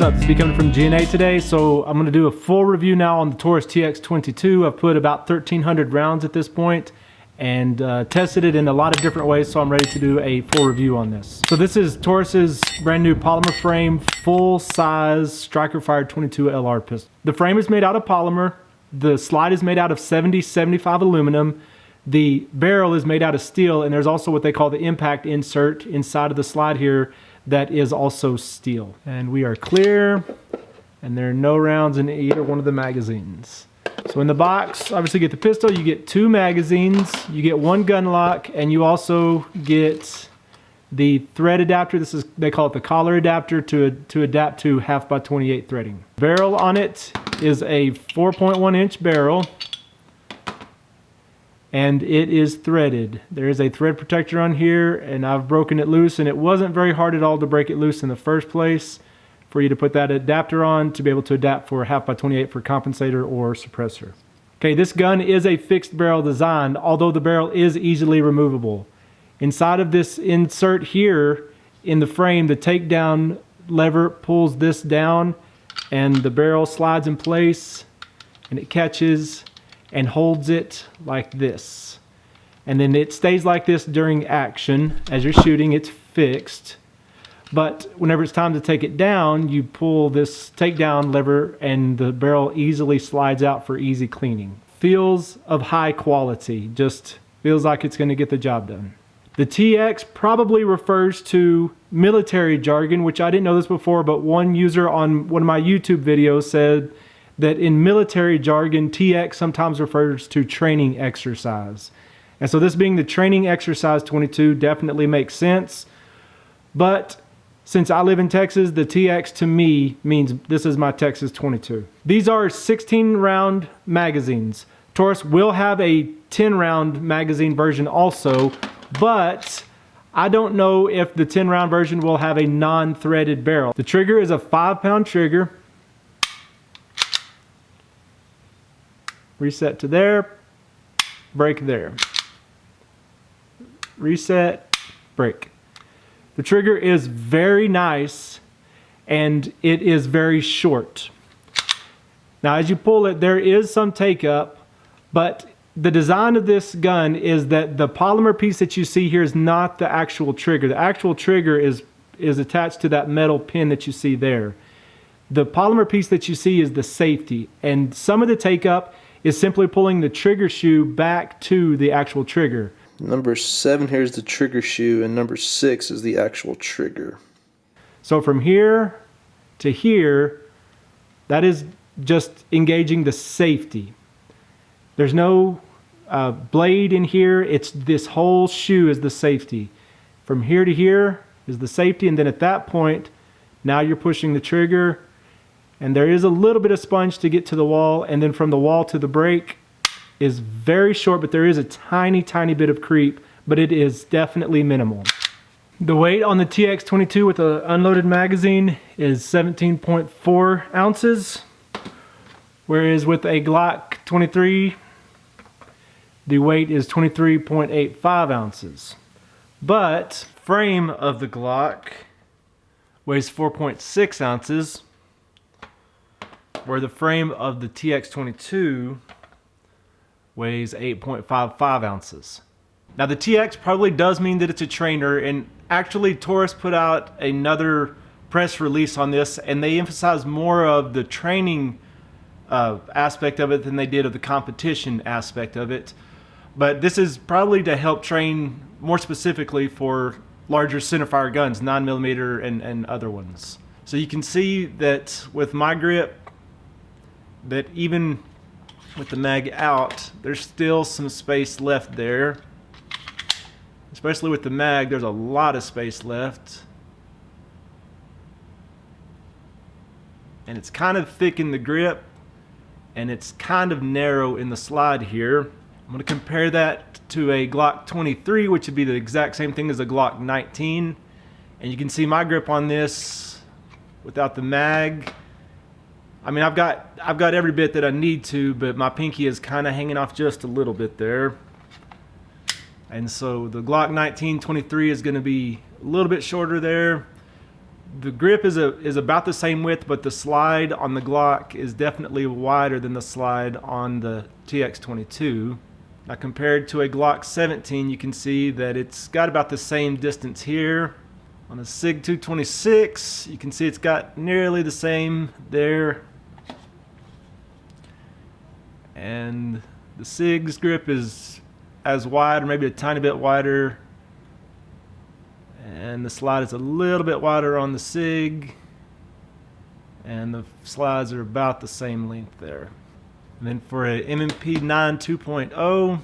What's up? This is coming from G&A today. So I'm going to do a full review now on the Taurus TX22. I've put about 1,300 rounds at this point and tested it in a lot of different ways, so I'm ready to do a full review on this. So this is Taurus's brand new polymer frame, full-size striker-fired 22 LR pistol. The frame is made out of polymer. The slide is made out of 70-75 aluminum. The barrel is made out of steel, and there's also what they call the impact insert inside of the slide here that is also steel. And we are clear, and there are no rounds in either one of the magazines. So in the box, obviously you get the pistol, you get 2 magazines, you get 1 gun lock, and you also get the thread adapter. This is, they call it the collar adapter to adapt to 1/2x28 threading. Barrel on it is a 4.1 inch barrel, and it is threaded. There is a thread protector on here, and I've broken it loose, and it wasn't very hard at all to break it loose in the first place for you to put that adapter on to be able to adapt for 1/2x28 for compensator or suppressor. Okay, this gun is a fixed barrel design, although the barrel is easily removable. Inside of this insert here in the frame, the takedown lever pulls this down and the barrel slides in place and it catches and holds it like this. And then it stays like this during action. As you're shooting, it's fixed. But whenever it's time to take it down, you pull this takedown lever and the barrel easily slides out for easy cleaning. Feels of high quality, just feels like it's gonna get the job done. The TX probably refers to military jargon, which I didn't know this before, but one user on one of my YouTube videos said that in military jargon, TX sometimes refers to training exercise. And so this being the Training Excercise 22 definitely makes sense. But since I live in Texas, the TX to me means this is my Texas 22. These are 16 round magazines. Taurus will have a 10 round magazine version also, but I don't know if the 10 round version will have a non-threaded barrel. The trigger is a 5-pound trigger. Reset to there, break there. Reset, break. The trigger is very nice and it is very short. Now as you pull it, there is some take up, but the design of this gun is that the polymer piece that you see here is not the actual trigger. The actual trigger is attached to that metal pin that you see there. The polymer piece that you see is the safety, and some of the take up is simply pulling the trigger shoe back to the actual trigger. Number 7 here is the trigger shoe, and number 6 is the actual trigger. So from here to here, that is just engaging the safety. There's no blade in here. It's this whole shoe is the safety. From here to here is the safety, and then at that point, now you're pushing the trigger, and there is a little bit of sponge to get to the wall, and then from the wall to the brake is very short, but there is a tiny, tiny bit of creep, but it is definitely minimal. The weight on the TX22 with an unloaded magazine is 17.4 ounces, whereas with a Glock 23, the weight is 23.85 ounces. But frame of the Glock weighs 4.6 ounces, where the frame of the TX22 weighs 8.55 ounces. Now the TX probably does mean that it's a trainer, and actually Taurus put out another press release on this, and they emphasize more of the training aspect of it than they did of the competition aspect of it. But this is probably to help train more specifically for larger centerfire guns, 9mm and other ones. So you can see that with my grip, that even with the mag out, there's still some space left there. Especially with the mag, there's a lot of space left. And it's kind of thick in the grip, and it's kind of narrow in the slide here. I'm going to compare that to a Glock 23, which would be the exact same thing as a Glock 19. And you can see my grip on this without the mag. I mean, I've got every bit that I need to, but my pinky is kind of hanging off just a little bit there. And so the Glock 19-23 is going to be a little bit shorter there. The grip is about the same width, but the slide on the Glock is definitely wider than the slide on the TX22. Now compared to a Glock 17, you can see that it's got about the same distance here. On a SIG 226, you can see it's got nearly the same there. And the SIG's grip is as wide, or maybe a tiny bit wider. And the slide is a little bit wider on the SIG. And the slides are about the same length there. And then for a M&P 9 2.0,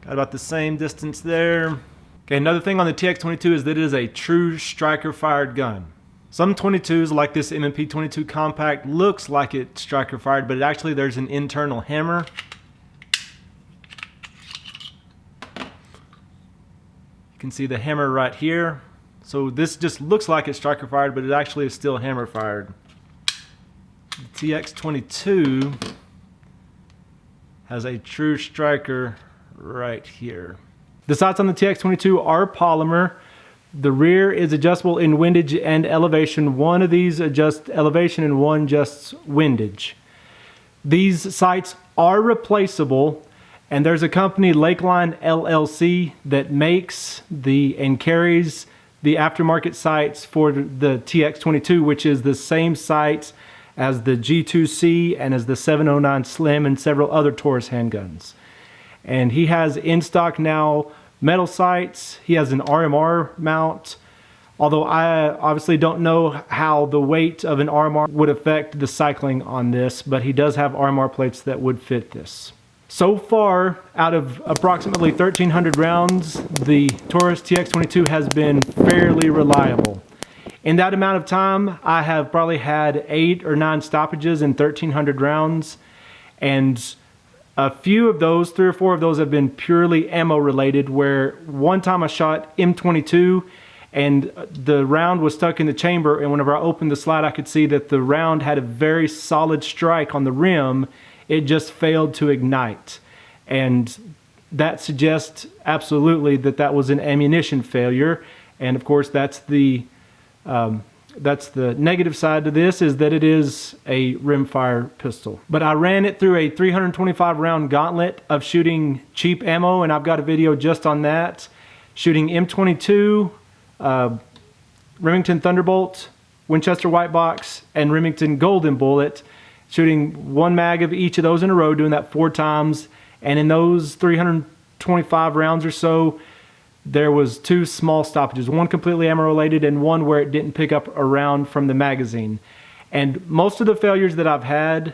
got about the same distance there. Okay, another thing on the TX22 is that it is a true striker fired gun. Some 22s, like this M&P 22 Compact, looks like it's striker fired, but actually there's an internal hammer. You can see the hammer right here. So this just looks like it's striker fired, but it actually is still hammer fired. The TX22 has a true striker right here. The sights on the TX22 are polymer. The rear is adjustable in windage and elevation. One of these adjusts elevation and one adjusts windage. These sights are replaceable, and there's a company, Lakeline LLC, that makes and carries the aftermarket sights for the TX22, which is the same sights as the G2C and as the 709 Slim and several other Taurus handguns. And he has in stock now metal sights. He has an RMR mount, although I obviously don't know how the weight of an RMR would affect the cycling on this, but he does have RMR plates that would fit this. So far, out of approximately 1,300 rounds, the Taurus TX22 has been fairly reliable. In that amount of time, I have probably had 8 or 9 stoppages in 1,300 rounds, and a few of those, 3 or 4 of those, have been purely ammo related, where one time I shot M22 and the round was stuck in the chamber, and whenever I opened the slide I could see that the round had a very solid strike on the rim. It just failed to ignite, and that suggests absolutely that that was an ammunition failure. And of course that's the negative side to this, is that it is a rimfire pistol. But I ran it through a 325 round gauntlet of shooting cheap ammo, and I've got a video just on that. Shooting M22, Remington Thunderbolt, Winchester White Box, and Remington Golden Bullet. Shooting 1 mag of each of those in a row, doing that 4 times. And in those 325 rounds or so, there was 2 small stoppages, one completely ammo related and one where it didn't pick up a round from the magazine. And most of the failures that I've had,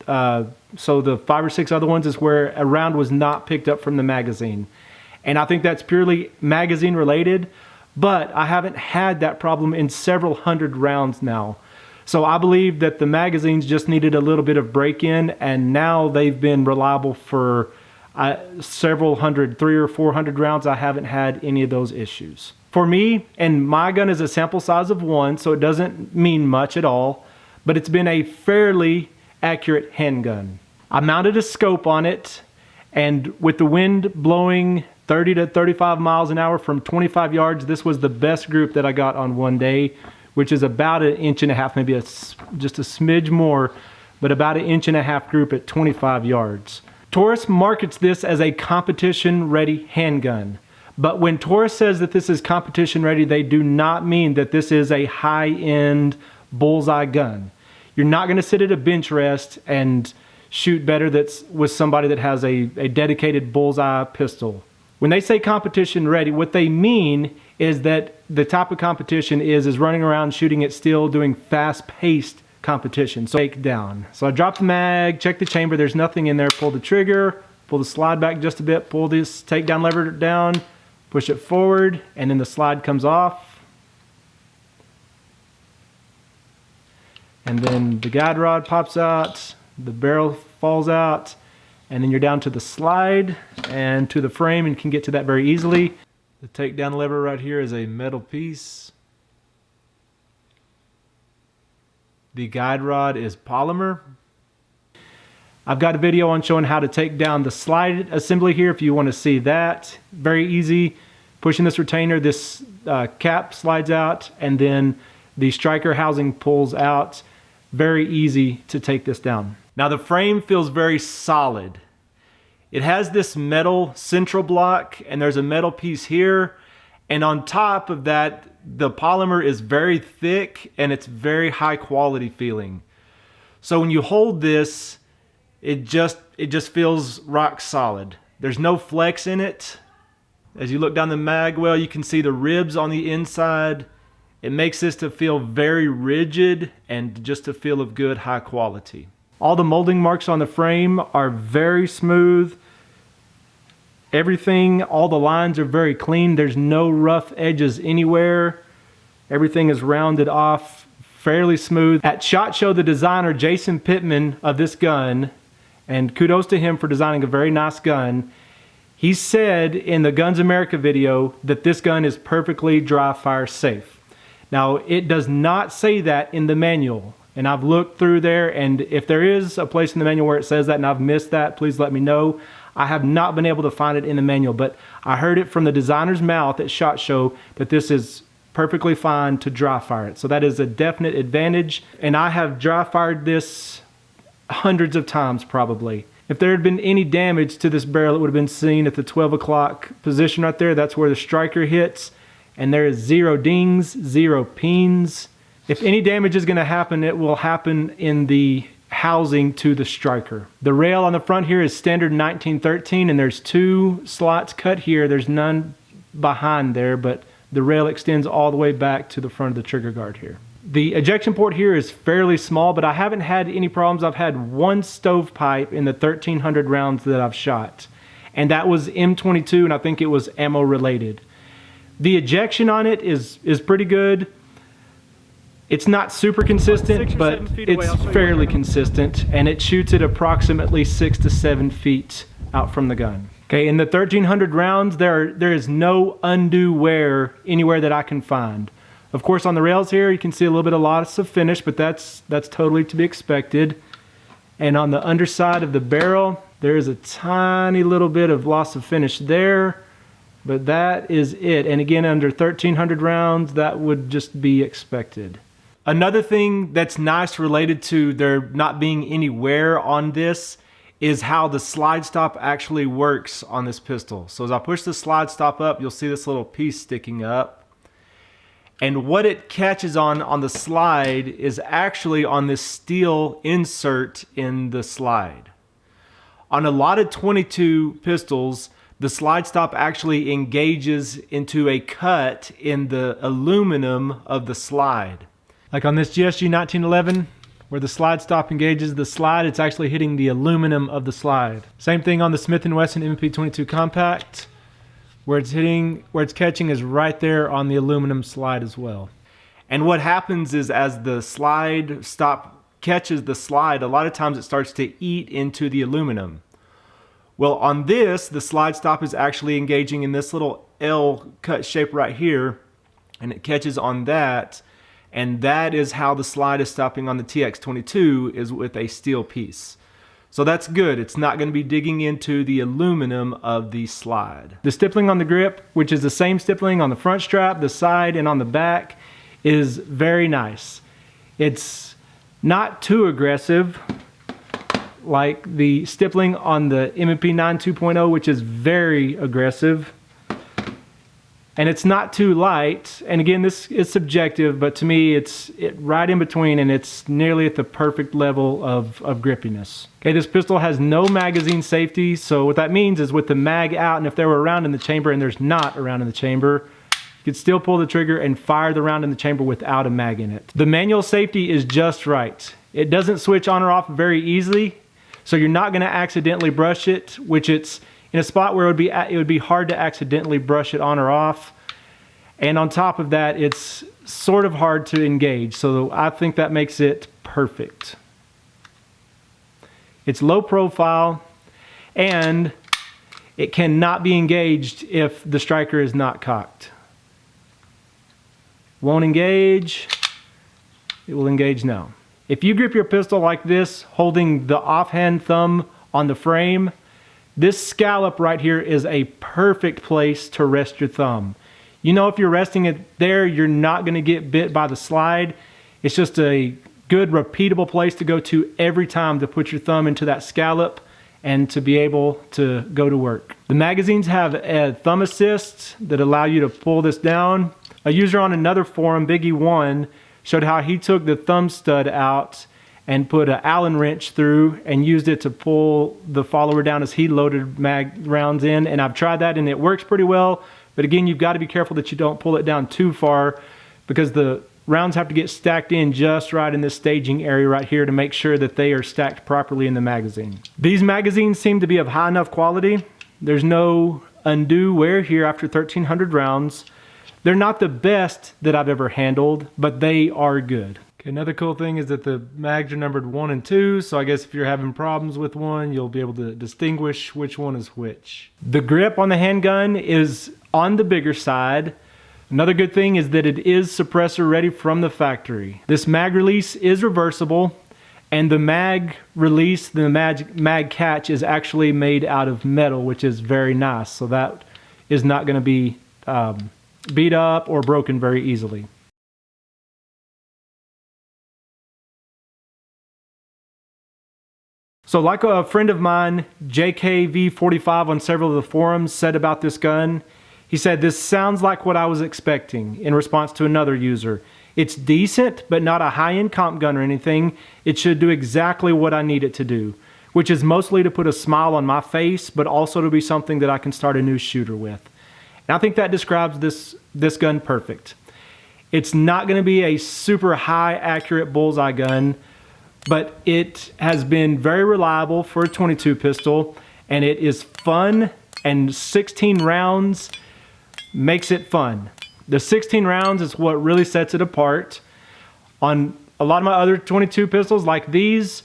so the 5 or 6 other ones, is where a round was not picked up from the magazine. And I think that's purely magazine related, but I haven't had that problem in several hundred rounds now. So I believe that the magazines just needed a little bit of break-in, and now they've been reliable for several hundred, 300 or 400 rounds. I haven't had any of those issues. For me, and my gun is a sample size of 1, so it doesn't mean much at all, but it's been a fairly accurate handgun. I mounted a scope on it, and with the wind blowing 30 to 35 miles an hour from 25 yards, this was the best group that I got on one day, which is about 1.5 inches, maybe just a smidge more, but about 1.5 inches group at 25 yards. Taurus markets this as a competition-ready handgun. But when Taurus says that this is competition-ready, they do not mean that this is a high-end bullseye gun. You're not going to sit at a bench rest and shoot better with somebody that has a dedicated bullseye pistol. When they say competition-ready, what they mean is that the type of competition is running around shooting at steel, doing fast-paced competition. So take down. So I drop the mag, check the chamber, there's nothing in there, pull the trigger, pull the slide back just a bit, pull this takedown lever down, push it forward, and then the slide comes off. And then the guide rod pops out, the barrel falls out, and then you're down to the slide and to the frame, and can get to that very easily. The takedown lever right here is a metal piece. The guide rod is polymer. I've got a video on showing how to take down the slide assembly here if you want to see that. Very easy. Pushing this retainer, this cap slides out, and then the striker housing pulls out. Very easy to take this down. Now the frame feels very solid. It has this metal central block, and there's a metal piece here, and on top of that, the polymer is very thick and it's very high quality feeling. So when you hold this, it just feels rock solid. There's no flex in it. As you look down the mag well, you can see the ribs on the inside. It makes this to feel very rigid and just a feel of good high quality. All the molding marks on the frame are very smooth. Everything, all the lines are very clean. There's no rough edges anywhere. Everything is rounded off, fairly smooth. At SHOT Show, the designer, Jason Pittman of this gun, and kudos to him for designing a very nice gun, he said in the Guns America video that this gun is perfectly dry fire safe. Now, it does not say that in the manual, and I've looked through there, and if there is a place in the manual where it says that and I've missed that, please let me know. I have not been able to find it in the manual, but I heard it from the designer's mouth at SHOT Show that this is perfectly fine to dry fire it. So that is a definite advantage, and I have dry fired this hundreds of times probably. If there had been any damage to this barrel, it would have been seen at the 12 o'clock position right there. That's where the striker hits, and there is 0 dings, 0 pings. If any damage is going to happen, it will happen in the housing to the striker. The rail on the front here is standard 1913, and there's 2 slots cut here. There's none behind there, but the rail extends all the way back to the front of the trigger guard here. The ejection port here is fairly small, but I haven't had any problems. I've had 1 stovepipe in the 1,300 rounds that I've shot, and that was M22, and I think it was ammo related. The ejection on it is pretty good. It's not super consistent, but it's fairly consistent, and it shoots at approximately 6 to 7 feet out from the gun. Okay, in the 1,300 rounds, there is no undue wear anywhere that I can find. Of course, on the rails here, you can see a little bit of loss of finish, but that's totally to be expected. And on the underside of the barrel, there is a tiny little bit of loss of finish there, but that is it. And again, under 1,300 rounds, that would just be expected. Another thing that's nice related to there not being any wear on this is how the slide stop actually works on this pistol. So as I push the slide stop up, you'll see this little piece sticking up. And what it catches on the slide is actually on this steel insert in the slide. On a lot of .22 pistols, the slide stop actually engages into a cut in the aluminum of the slide. Like on this GSG 1911, where the slide stop engages the slide, it's actually hitting the aluminum of the slide. Same thing on the Smith & Wesson MP22 Compact, where it's catching is right there on the aluminum slide as well. And what happens is as the slide stop catches the slide, a lot of times it starts to eat into the aluminum. Well, on this, the slide stop is actually engaging in this little L cut shape right here, and it catches on that. And that is how the slide is stopping on the TX22, is with a steel piece. So that's good. It's not going to be digging into the aluminum of the slide. The stippling on the grip, which is the same stippling on the front strap, the side, and on the back, is very nice. It's not too aggressive like the stippling on the M&P 9 2.0, which is very aggressive. And it's not too light, and again, this is subjective, but to me, it's right in between, and it's nearly at the perfect level of grippiness. Okay, this pistol has no magazine safety, so what that means is with the mag out, and if there were a round in the chamber and there's not a round in the chamber, you could still pull the trigger and fire the round in the chamber without a mag in it. The manual safety is just right. It doesn't switch on or off very easily, so you're not going to accidentally brush it, which it's in a spot where it would be hard to accidentally brush it on or off. And on top of that, it's sort of hard to engage. So I think that makes it perfect. It's low profile, and it cannot be engaged if the striker is not cocked. Won't engage. It will engage now. If you grip your pistol like this, holding the offhand thumb on the frame, this scallop right here is a perfect place to rest your thumb. You know, if you're resting it there, you're not going to get bit by the slide. It's just a good repeatable place to go to every time to put your thumb into that scallop and to be able to go to work. The magazines have a thumb assist that allow you to pull this down. A user on another forum, Biggie1, showed how he took the thumb stud out and put an Allen wrench through and used it to pull the follower down as he loaded mag rounds in. And I've tried that and it works pretty well. But again, you've got to be careful that you don't pull it down too far, because the rounds have to get stacked in just right in this staging area right here to make sure that they are stacked properly in the magazine. These magazines seem to be of high enough quality. There's no undue wear here after 1,300 rounds. They're not the best that I've ever handled, but they are good. Okay, another cool thing is that the mags are numbered 1 and 2, so I guess if you're having problems with one, you'll be able to distinguish which one is which. The grip on the handgun is on the bigger side. Another good thing is that it is suppressor ready from the factory. This mag release is reversible, and the mag release, the mag catch, is actually made out of metal, which is very nice. So that is not going to be beat up or broken very easily. So like a friend of mine, JKV45 on several of the forums, said about this gun, he said, "This sounds like what I was expecting," in response to another user. "It's decent, but not a high-end comp gun or anything. It should do exactly what I need it to do, which is mostly to put a smile on my face, but also to be something that I can start a new shooter with." And I think that describes this gun perfect. It's not going to be a super high accurate bullseye gun, but it has been very reliable for a 22 pistol, and it is fun, and 16 rounds makes it fun. The 16 rounds is what really sets it apart. On a lot of my other 22 pistols like these,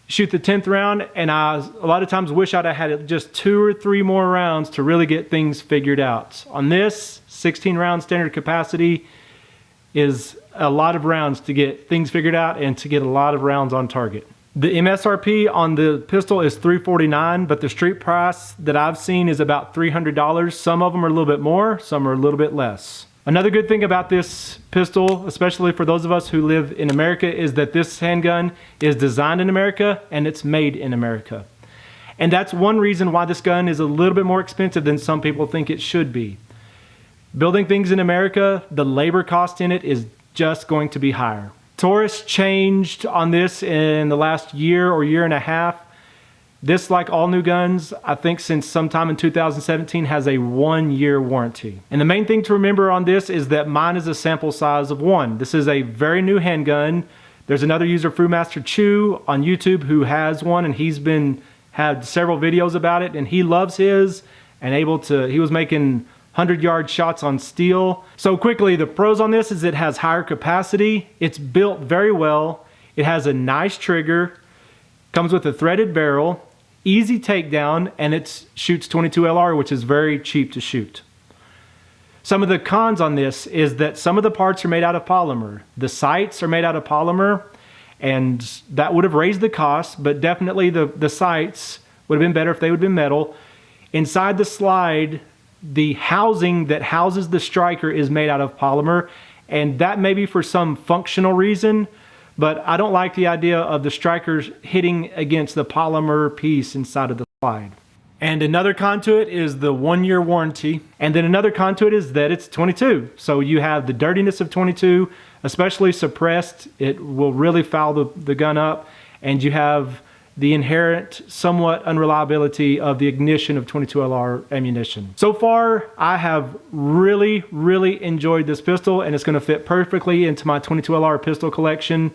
shoot the 10th round, and I a lot of times wish I'd have had just 2 or 3 more rounds to really get things figured out. On this, 16 round standard capacity is a lot of rounds to get things figured out and to get a lot of rounds on target. The MSRP on the pistol is $349, but the street price that I've seen is about $300. Some of them are a little bit more, some are a little bit less. Another good thing about this pistol, especially for those of us who live in America, is that this handgun is designed in America and it's made in America. And that's one reason why this gun is a little bit more expensive than some people think it should be. Building things in America, the labor cost in it is just going to be higher. Taurus changed on this in the last year or year and a half. This, like all new guns, I think since sometime in 2017, has a 1-year warranty. And the main thing to remember on this is that mine is a sample size of 1. This is a very new handgun. There's another user, Frumaster Chew, on YouTube who has one, and he's had several videos about it, and he loves his, and he was making 100-yard shots on steel. So quickly, the pros on this is it has higher capacity, it's built very well, it has a nice trigger, comes with a threaded barrel, easy takedown, and it shoots 22 LR, which is very cheap to shoot. Some of the cons on this is that some of the parts are made out of polymer. The sights are made out of polymer, and that would have raised the cost, but definitely the sights would have been better if they would have been metal. Inside the slide, the housing that houses the striker is made out of polymer, and that may be for some functional reason, but I don't like the idea of the strikers hitting against the polymer piece inside of the slide. And another con to it is the 1-year warranty. And then another con to it is that it's 22. So you have the dirtiness of 22, especially suppressed. It will really foul the gun up. And you have the inherent somewhat unreliability of the ignition of 22 LR ammunition. So far, I have really, really enjoyed this pistol, and it's gonna fit perfectly into my 22 LR pistol collection.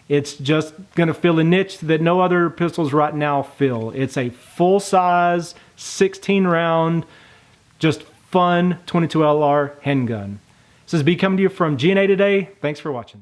It's just gonna fill a niche that no other pistols right now fill. It's a full-size, 16-round, just fun 22 LR handgun. This is B coming to you from G&A today. Thanks for watching.